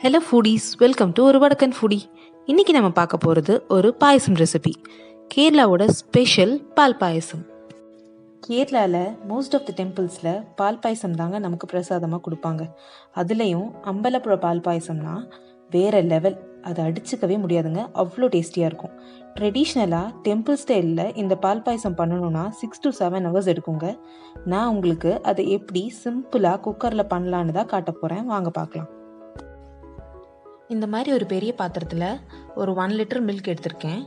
Hello foodies, welcome to ஒரு வடக்கன் foodie. இன்றைக்கி நம்ம பார்க்க போகிறது ஒரு பாயசம் ரெசிபி. கேரளாவோட ஸ்பெஷல் பால் பாயசம். கேரளாவில் மோஸ்ட் ஆஃப் தி டெம்பிள்ஸில் பால் பாயசம் தாங்க நமக்கு பிரசாதமாக கொடுப்பாங்க. அதுலேயும் அம்பலப்புழ பால் பாயசம்னா வேறு லெவல். அதை அடிச்சுக்கவே முடியாதுங்க, அவ்வளோ டேஸ்டியாக இருக்கும். ட்ரெடிஷ்னலாக டெம்பிள் ஸ்டைலில் இந்த பால் பாயசம் பண்ணணுன்னா 6 to 7 hours எடுக்குங்க. நான் உங்களுக்கு அதை எப்படி சிம்பிளாக குக்கரில் பண்ணலான்னு தான் காட்ட போகிறேன். வாங்க பார்க்கலாம். இந்த மாதிரி ஒரு பெரிய பாத்திரத்தில் ஒரு 1 liter மில்க் எடுத்திருக்கேன்.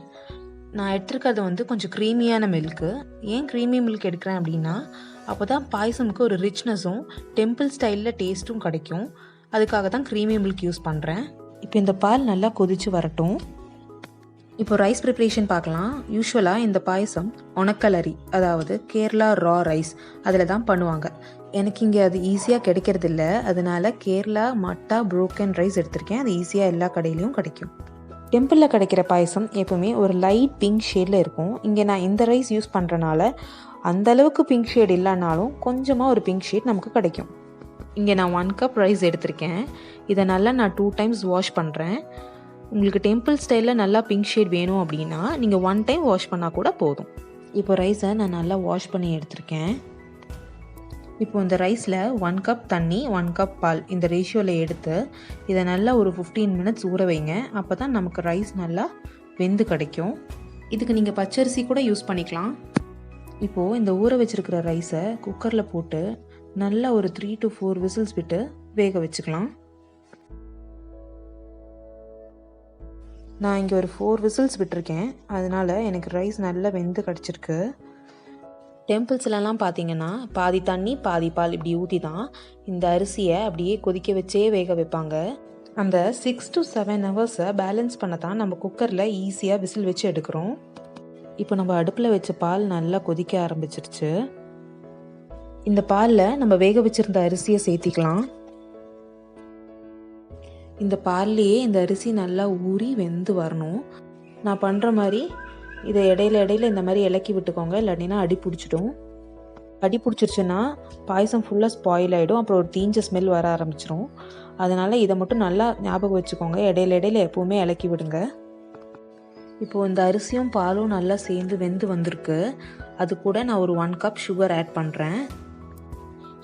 நான் எடுத்துருக்கிறது கொஞ்சம் க்ரீமியான மில்க்கு. ஏன் க்ரீமி மில்க் எடுக்கிறேன் அப்படின்னா, அப்போ தான் பாயசமுக்கு ஒரு ரிச்னஸும் டெம்பிள் ஸ்டைலில் டேஸ்ட்டும் கிடைக்கும். அதுக்காக தான் க்ரீமி மில்க் யூஸ் பண்ணுறேன். இப்போ இந்த பால் நல்லா கொதித்து வரட்டும். இப்போ ரைஸ் ப்ரிப்ரேஷன் பார்க்கலாம். யூஸ்வலாக இந்த பாயசம் உணக்கலரி, அதாவது கேரளா ரா ரைஸ், அதில் தான் பண்ணுவாங்க. எனக்கு இங்கே அது ஈஸியாக கிடைக்கிறது இல்லை. அதனால கேரளா மட்டா ப்ரோக்கன் ரைஸ் எடுத்திருக்கேன். அது ஈஸியாக எல்லா கடையிலையும் கிடைக்கும். டெம்பிளில் கிடைக்கிற பாயசம் எப்போவுமே ஒரு லைட் பிங்க் ஷேடில் இருக்கும். இங்கே நான் இந்த ரைஸ் யூஸ் பண்ணுறனால அந்தளவுக்கு பிங்க் ஷேட் இல்லைனாலும் கொஞ்சமாக ஒரு பிங்க் ஷேட் நமக்கு கிடைக்கும். இங்கே நான் 1 cup ரைஸ் எடுத்திருக்கேன். இதை நல்லா நான் 2 times வாஷ் பண்ணுறேன். உங்களுக்கு டெம்பிள் ஸ்டைலில் நல்லா பிங்க் ஷேட் வேணும் அப்படின்னா நீங்கள் 1 time வாஷ் பண்ணால் கூட போதும். இப்போ ரைஸை நான் நல்லா வாஷ் பண்ணி எடுத்திருக்கேன். இப்போ இந்த ரைஸில் 1 cup தண்ணி 1 cup பால் இந்த ரேஷியோவில் எடுத்து இதை நல்லா ஒரு 15 minutes ஊற வைங்க. அப்போ தான் நமக்கு ரைஸ் நல்லா வெந்து கிடைக்கும். இதுக்கு நீங்கள் பச்சரிசி கூட யூஸ் பண்ணிக்கலாம். இப்போது இந்த ஊற வச்சுருக்கிற ரைஸை குக்கரில் போட்டு நல்லா ஒரு 3 to 4 whistles விட்டு வேக வச்சுக்கலாம். நான் இங்கே ஒரு 4 whistles விட்டுருக்கேன். அதனால் எனக்கு ரைஸ் நல்லா வெந்து கிடச்சிருக்கு. டெம்பிள்ஸ்லலாம் பார்த்தீங்கன்னா பாதி தண்ணி பாதி பால் இப்படி ஊற்றி தான் இந்த அரிசியை அப்படியே கொதிக்க வச்சே வேக வைப்பாங்க. அந்த 6 to 7 hours பேலன்ஸ் பண்ண தான் நம்ம குக்கரில் ஈஸியாக விசில் வச்சு எடுக்கிறோம். இப்போ நம்ம அடுப்பில் வச்ச பால் நல்லா கொதிக்க ஆரம்பிச்சிருச்சு. இந்த பாலில் நம்ம வேக வச்சுருந்த அரிசியை சேர்த்திக்கலாம். இந்த பால்லையே இந்த அரிசி நல்லா ஊறி வெந்து வரணும். நான் பண்ணுற மாதிரி இதை இடையில இந்த மாதிரி இலக்கி விட்டுக்கோங்க, இல்லாட்டினா அடி பிடிச்சிடும். அடி பிடிச்சிருச்சுன்னா பாயசம் ஃபுல்லாக ஸ்பாயில் ஆகிடும். அப்புறம் ஒரு தீஞ்ச ஸ்மெல் வர ஆரம்பிச்சிடும். அதனால் இதை மட்டும் நல்லா ஞாபகம் வச்சுக்கோங்க, இடையில எப்போவுமே இலக்கி விடுங்க. இப்போது இந்த அரிசியும் பாலும் நல்லா சேர்ந்து வெந்து வந்திருக்கு. அது கூட நான் ஒரு 1 cup சுகர் ஆட் பண்ணுறேன்.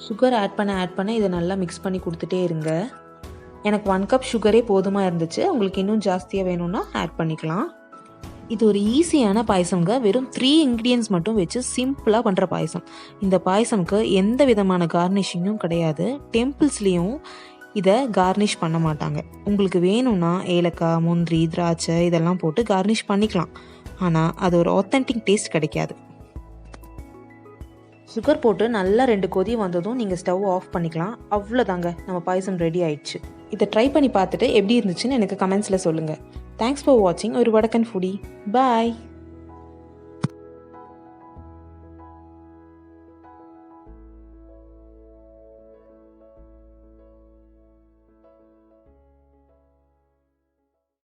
சுகர் ஆட் பண்ண இதை நல்லா மிக்ஸ் பண்ணி கொடுத்துட்டே இருங்க. எனக்கு 1 cup சுகரே போதுமாக இருந்துச்சு. உங்களுக்கு இன்னும் ஜாஸ்தியாக வேணும்னா ஆட் பண்ணிக்கலாம். இது ஒரு ஈஸியான பாயசம்ங்க. வெறும் 3 ingredients மட்டும் வச்சு சிம்பிளாக பண்ணுற பாயசம். இந்த பாயசம்க்கு எந்த விதமான கார்னிஷிங்கும் கிடையாது. டெம்பிள்ஸ்லேயும் இதை கார்னிஷ் பண்ண மாட்டாங்க. உங்களுக்கு வேணும்னா ஏலக்காய், முந்திரி, திராட்சை இதெல்லாம் போட்டு கார்னிஷ் பண்ணிக்கலாம். ஆனால் அது ஒரு ஆத்தென்டிக் டேஸ்ட் கிடைக்காது. சுகர் போட்டு நல்லா 2 கொதி வந்ததும் நீங்கள் ஸ்டவ் ஆஃப் பண்ணிக்கலாம். அவ்வளோதாங்க, நம்ம பாயசம் ரெடி ஆயிடுச்சு. இதை ட்ரை பண்ணி பார்த்துட்டு எப்படி இருந்துச்சுன்னு எனக்கு கமெண்ட்ஸில் சொல்லுங்கள். தேங்க்ஸ் ஃபார் வாட்சிங் ஒரு வடக்கன் ஃபுடி. பாய்.